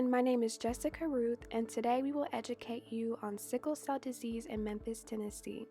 everyone, my name is Jessica Ruth, and today we will educate you on sickle cell disease in Memphis, Tennessee.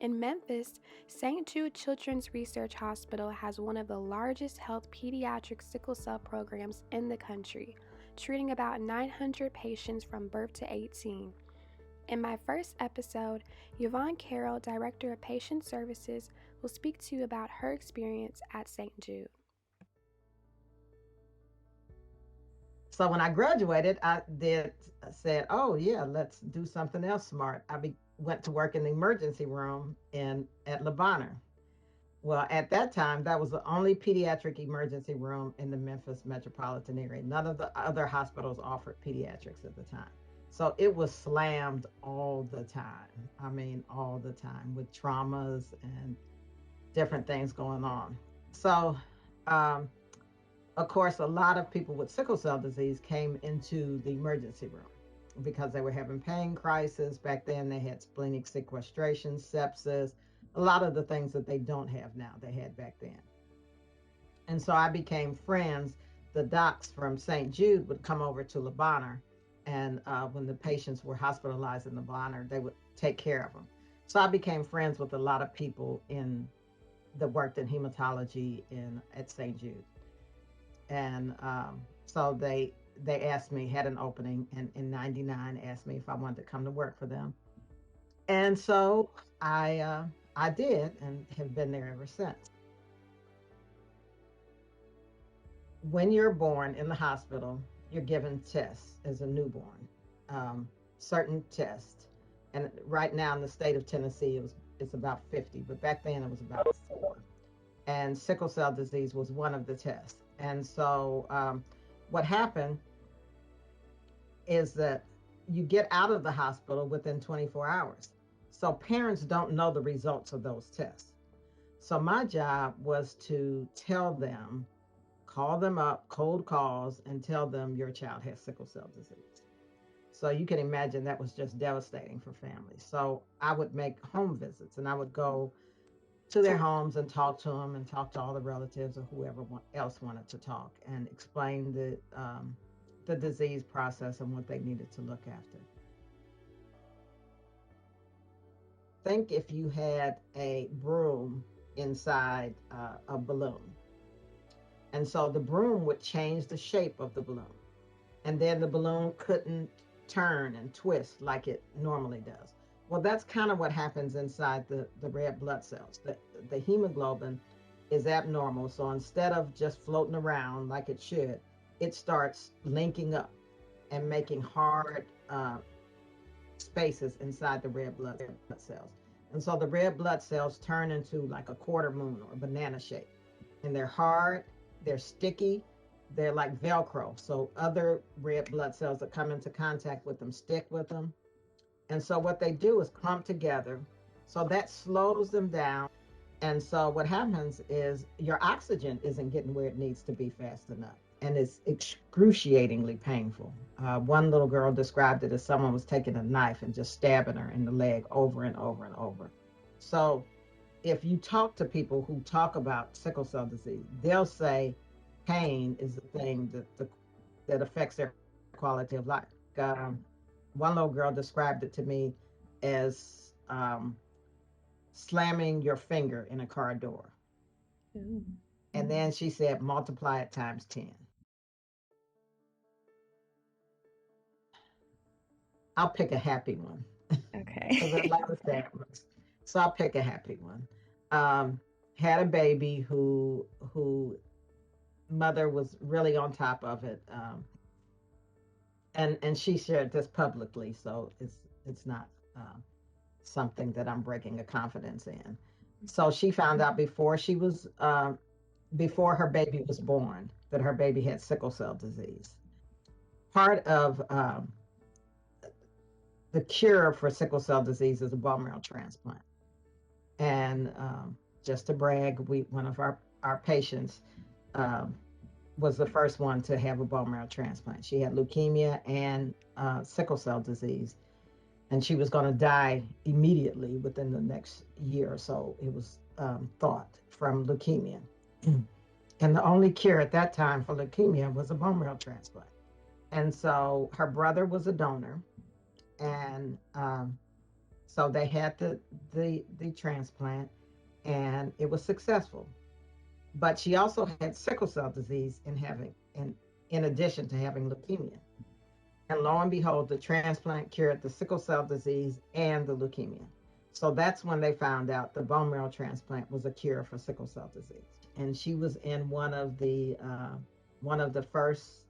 In Memphis, St. Jude Children's Research Hospital has one of the largest health pediatric sickle cell programs in the country, treating about 900 patients from birth to 18. In my first episode, Yvonne Carroll, Director of Patient Services, will speak to you about her experience at St. Jude. So when I graduated, said, "Oh yeah, let's do something else smart." Went to work in the emergency room at Le Bonheur. Well, at that time, that was the only pediatric emergency room in the Memphis metropolitan area. None of the other hospitals offered pediatrics at the time. So it was slammed all the time. I mean, all the time with traumas and different things going on. So, um, of course, a lot of people with sickle cell disease came into the emergency room because they were having pain crisis. Back then, they had splenic sequestration, sepsis, a lot of the things that they don't have now, they had back then. And so I became friends. The docs from St. Jude would come over to Le Bonheur, and when the patients were hospitalized in Le Bonheur, they would take care of them. So I became friends with a lot of people that worked in hematology at St. Jude. And so they asked me, had an opening, and in '99 asked me if I wanted to come to work for them. And so I did, and have been there ever since. When you're born in the hospital, you're given tests as a newborn, um, certain tests. And right now in the state of Tennessee, it's about 50, but back then it was about 4. And sickle cell disease was one of the tests. And so what happened is that you get out of the hospital within 24 hours. So parents don't know the results of those tests. So my job was to tell them, call them up, cold calls, and tell them your child has sickle cell disease. So you can imagine that was just devastating for families. So I would make home visits, and I would go to their homes and talk to them and talk to all the relatives or whoever else wanted to talk and explain the disease process and what they needed to look after. Think if you had a broom inside a balloon. And so the broom would change the shape of the balloon. And then the balloon couldn't turn and twist like it normally does. Well, that's kind of what happens inside the red blood cells. The hemoglobin is abnormal. So instead of just floating around like it should, it starts linking up and making hard spaces inside the red blood cells. And so the red blood cells turn into like a quarter moon or banana shape. And they're hard, they're sticky, they're like Velcro. So other red blood cells that come into contact with them stick with them. And so what they do is clump together. So that slows them down. And so what happens is your oxygen isn't getting where it needs to be fast enough. And it's excruciatingly painful. One little girl described it as someone was taking a knife and just stabbing her in the leg over and over and over. So if you talk to people who talk about sickle cell disease, they'll say pain is the thing that affects their quality of life. One little girl described it to me as slamming your finger in a car door. Ooh. And then she said, multiply it times 10. I'll pick a happy one because I Okay. like the sad ones. So I'll pick a happy one. Um, had a baby who mother was really on top of it, and she shared this publicly, so it's not something that I'm breaking a confidence in. So she found out before her baby was born that her baby had sickle cell disease. Part of the cure for sickle cell disease is a bone marrow transplant. And just to brag, one of our patients um, was the first one to have a bone marrow transplant. She had leukemia and sickle cell disease, and she was going to die immediately within the next year or so. It was thought from leukemia. And the only cure at that time for leukemia was a bone marrow transplant. And so her brother was a donor, and so they had the transplant, and it was successful. But she also had sickle cell disease in addition to having leukemia. And lo and behold, the transplant cured the sickle cell disease and the leukemia. So that's when they found out the bone marrow transplant was a cure for sickle cell disease. And she was in one of the first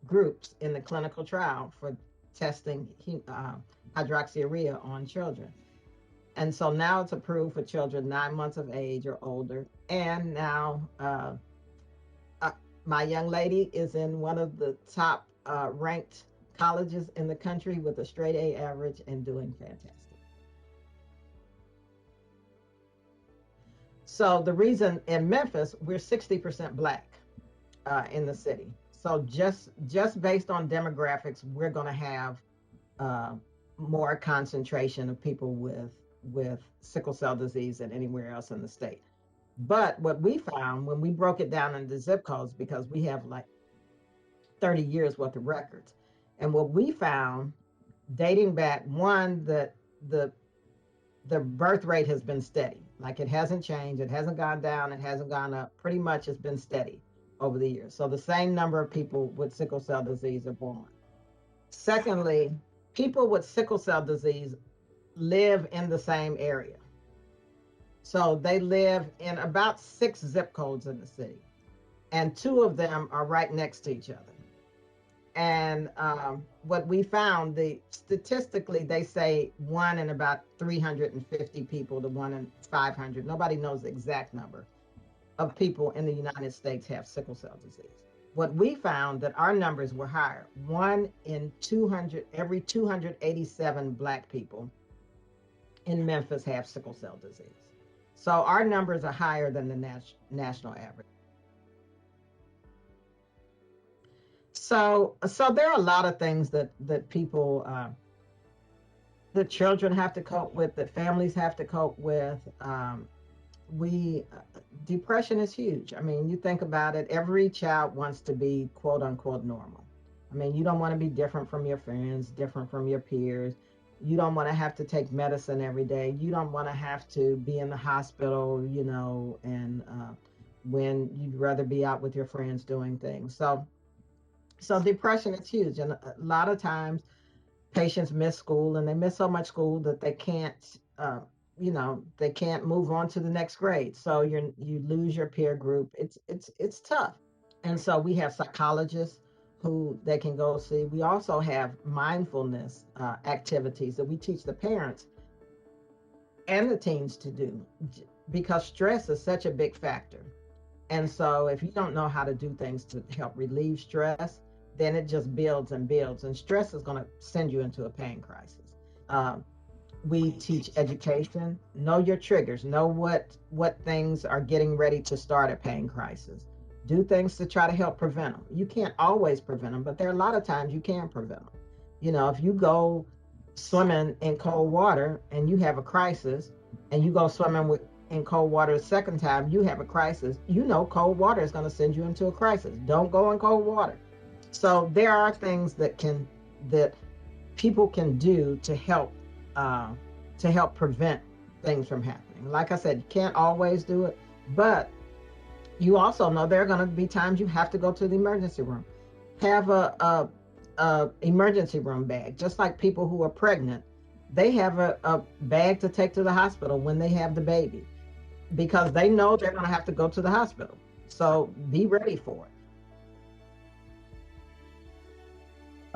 groups in the clinical trial for testing hydroxyurea on children. And so now it's approved for children 9 months of age or older. And now uh, my young lady is in one of the top ranked colleges in the country with a straight A average and doing fantastic. So the reason in Memphis, we're 60% Black in the city. So just based on demographics, we're going to have uh, more concentration of people with sickle cell disease than anywhere else in the state. But what we found when we broke it down into zip codes, because we have like 30 years worth of records, and what we found dating back, one, that the the birth rate has been steady. Like it hasn't changed, it hasn't gone down, it hasn't gone up. Pretty much it's been steady over the years. So the same number of people with sickle cell disease are born. Secondly, people with sickle cell disease live in the same area. So they live in about 6 zip codes in the city, and two of them are right next to each other. And what we found, statistically, they say one in about 350 people to one in 500. Nobody knows the exact number of people in the United States have sickle cell disease. What we found that our numbers were higher. One in 200, every 287 Black people in Memphis have sickle cell disease. So our numbers are higher than the national average. So there are a lot of things that people, the children have to cope with, that families have to cope with. We Depression is huge. I mean, you think about it, every child wants to be quote unquote normal. I mean, you don't want to be different from your friends, different from your peers. You don't want to have to take medicine every day. You don't want to have to be in the hospital, and when you'd rather be out with your friends doing things. So depression is huge, and a lot of times patients miss school, and they miss so much school that they can't move on to the next grade. So you lose your peer group. It's tough. And so we have psychologists who they can go see. We also have mindfulness activities that we teach the parents and the teens to do, because stress is such a big factor. And so if you don't know how to do things to help relieve stress, then it just builds and builds. And stress is going to send you into a pain crisis. Um, we teach education. Know your triggers. Know what things are getting ready to start a pain crisis. Do things to try to help prevent them. You can't always prevent them, but there are a lot of times you can prevent them. If you go swimming in cold water and you have a crisis, and you go swimming in cold water the second time, you have a crisis. Cold water is going to send you into a crisis. Don't go in cold water. So there are things that people can do to help prevent things from happening. Like I said, you can't always do it, but you also know there are going to be times you have to go to the emergency room. Have a emergency room bag, just like people who are pregnant. They have a bag to take to the hospital when they have the baby, because they know they're going to have to go to the hospital. So be ready for it.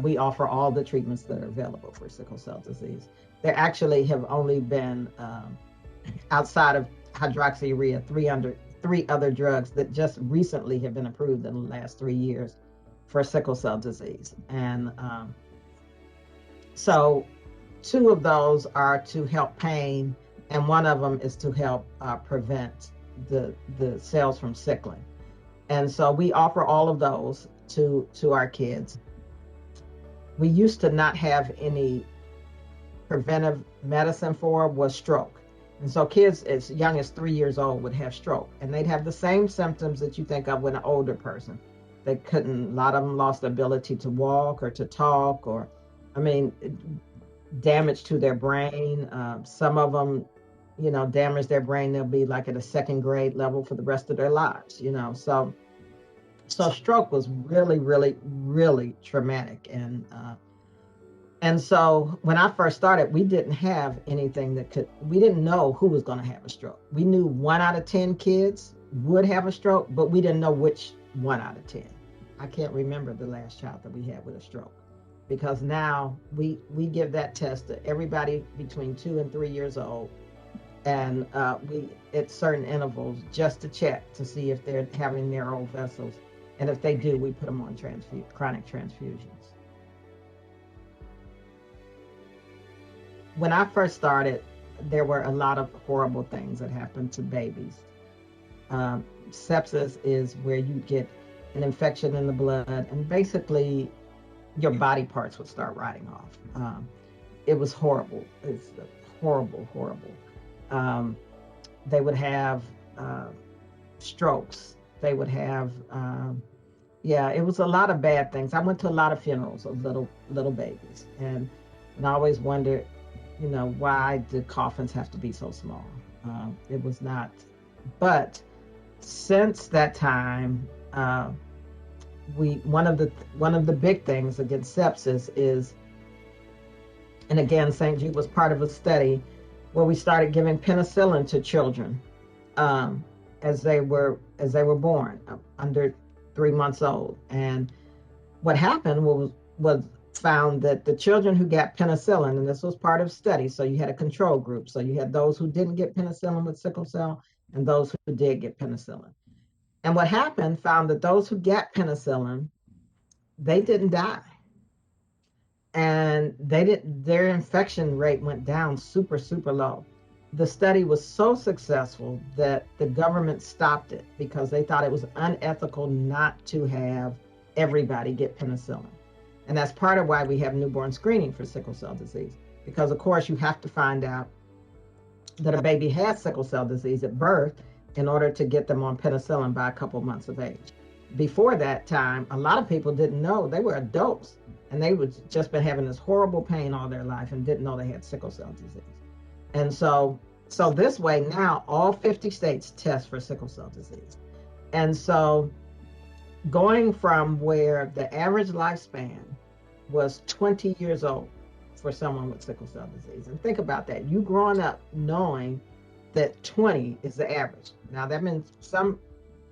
We offer all the treatments that are available for sickle cell disease. There actually have only been, outside of hydroxyurea, three other drugs that just recently have been approved in the last 3 years for sickle cell disease. And so two of those are to help pain, and one of them is to help prevent the cells from sickling. And so we offer all of those to our kids. We used to not have any preventive medicine for was stroke. And so kids as young as 3 years old would have stroke, and they'd have the same symptoms that you think of with an older person. They couldn't, a lot of them lost the ability to walk or to talk, or, I mean, damage to their brain. Some of them, damage their brain. They'll be like at a second grade level for the rest of their lives. So stroke was really, really, really traumatic. And so when I first started, we didn't have anything we didn't know who was going to have a stroke. We knew 1 out of 10 kids would have a stroke, but we didn't know which 1 out of 10. I can't remember the last child that we had with a stroke, because now we give that test to everybody between 2 and 3 years old, and we at certain intervals just to check to see if they're having narrow vessels, and if they do, we put them on chronic transfusions. When I first started, there were a lot of horrible things that happened to babies. Sepsis is where you get an infection in the blood, and basically your body parts would start rotting off. It was horrible. It's horrible, horrible. Um, they would have uh, strokes. They would have, yeah, it was a lot of bad things. I went to a lot of funerals of little babies, and I always wondered, why did coffins have to be so small? It was not, but since that time, we one of the big things against sepsis is, and again, St. Jude was part of a study where we started giving penicillin to children, um, as they were born, under 3 months old. And what happened was found that the children who got penicillin, and this was part of study, so you had a control group. So you had those who didn't get penicillin with sickle cell and those who did get penicillin. And what happened found that those who got penicillin, they didn't die. And their infection rate went down super, super low. The study was so successful that the government stopped it because they thought it was unethical not to have everybody get penicillin. And that's part of why we have newborn screening for sickle cell disease. Because, of course, you have to find out that a baby has sickle cell disease at birth in order to get them on penicillin by a couple months of age. Before that time, a lot of people didn't know. They were adults, and they would just been having this horrible pain all their life and didn't know they had sickle cell disease. And so this way now all 50 states test for sickle cell disease. And so going from where the average lifespan was 20 years old for someone with sickle cell disease. And think about that. You growing up knowing that 20 is the average. Now that means some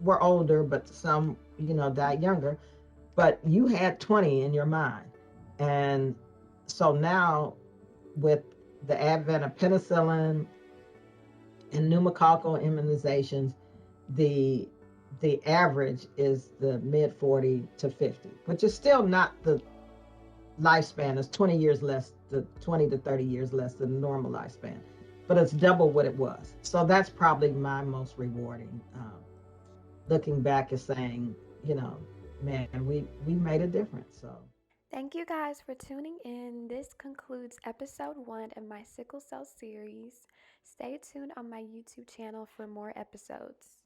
were older, but some, died younger. But you had 20 in your mind. And so now with the advent of penicillin and pneumococcal immunizations, the average is the mid 40 to 50, which is still not the lifespan. It's 20 years less, the 20 to 30 years less than the normal lifespan, but it's double what it was. So that's probably my most rewarding. Looking back and saying, man, we made a difference. So Thank you guys for tuning in. This concludes episode 1 of my sickle cell series. Stay tuned on my YouTube channel for more episodes.